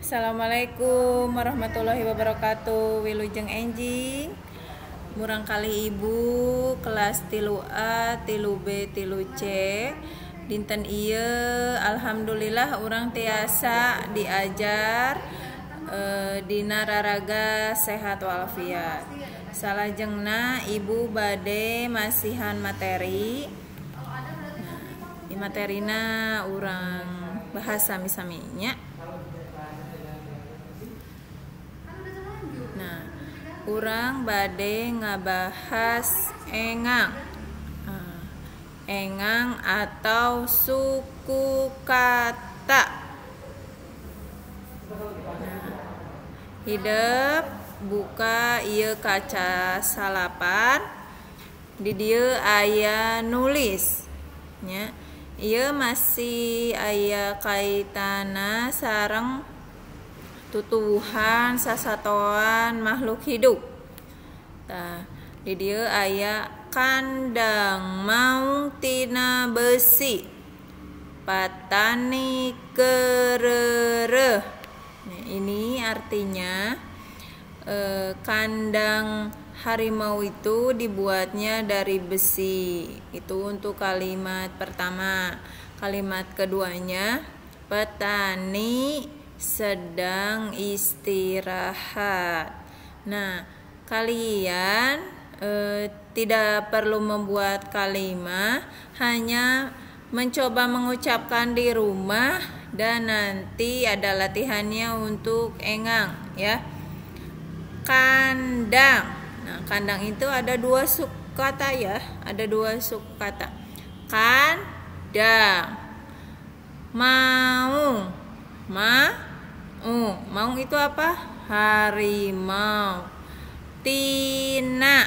Assalamualaikum warahmatullahi wabarakatuh. Wilujeng enjing murang kali ibu kelas 3A 3B 3C dinten ieu alhamdulillah urang tiasa diajar dina raraga sehat walafiat. Salajengna ibu bade masihan materi. Di materina urang bahasa sami-saminya. Nah, urang bade ngabahas engang. Engang atau suku kata. Nah, hidup buka ieu kaca salapan. Di dieu aya nulis nya. Ieu masih aya kaitana sareng tutuwuhan sasatoan makhluk hidup. Tah, di dieu aya kandang maung tina besi, patani kereureuh. Nah, ini artinya kandang harimau itu dibuatnya dari besi. Itu untuk kalimat pertama. Kalimat keduanya, petani sedang istirahat. Nah, kalian tidak perlu membuat kalimat, hanya mencoba mengucapkan di rumah dan nanti ada latihannya untuk engang ya. Kandang. Nah, kandang itu ada dua sukukata ya, ada dua sukukata. Kandang. Maung. Maung itu apa? Harimau. Tina.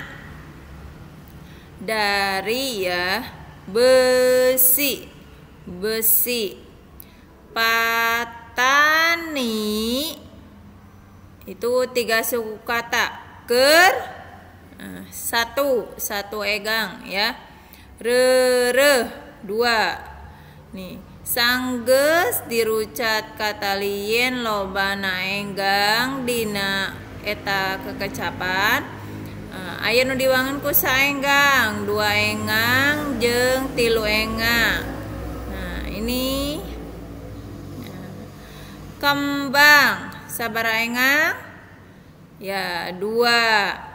Dari ya, besi. Patani. Itu tiga suku kata. Satu egang ya. Reureuh dua. Nih, sanggeus dirucat katalien lobana enggang dina eta kekecapan. Aya nu diwangun ku saenggang, 2 engang jeung 3 engang. Nah, ini kembang sabaraha engang? Ya, 2.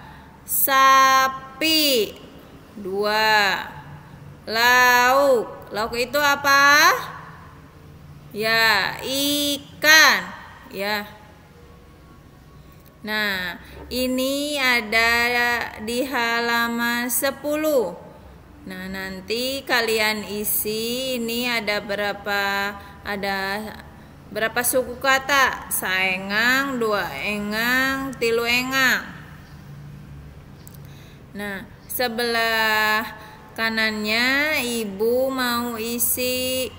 Sapi 2. Lauk itu apa? Ya, ikan ya. Nah, ini ada di halaman 10. Nah, nanti kalian isi ini ada berapa suku kata? Saengang, 2 engang, 3 engang. Nah, sebelah kanannya ibu mau isi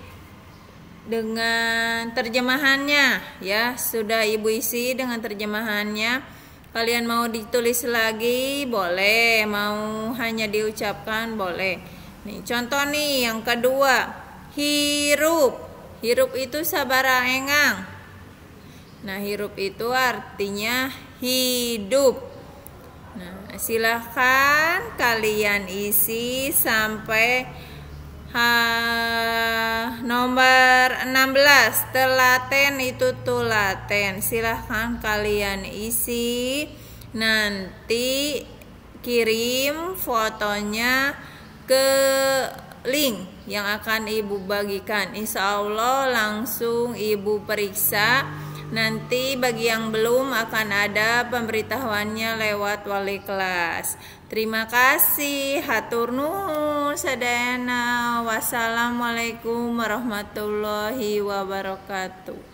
dengan terjemahannya ya. Sudah ibu isi dengan terjemahannya. Kalian mau ditulis lagi boleh, mau hanya diucapkan boleh. Nih, contoh nih yang kedua. Hirup. Hirup itu sabaraha engang? Nah, hirup itu artinya hidup. Nah, silahkan kalian isi sampai nomor 16. Telaten itu tulaten. Silahkan kalian isi. Nanti kirim fotonya ke link yang akan ibu bagikan. Insya Allah langsung ibu periksa. Nanti bagi yang belum akan ada pemberitahuannya lewat wali kelas. Terima kasih. Hatur nuhun sadayana. Wassalamualaikum warahmatullahi wabarakatuh.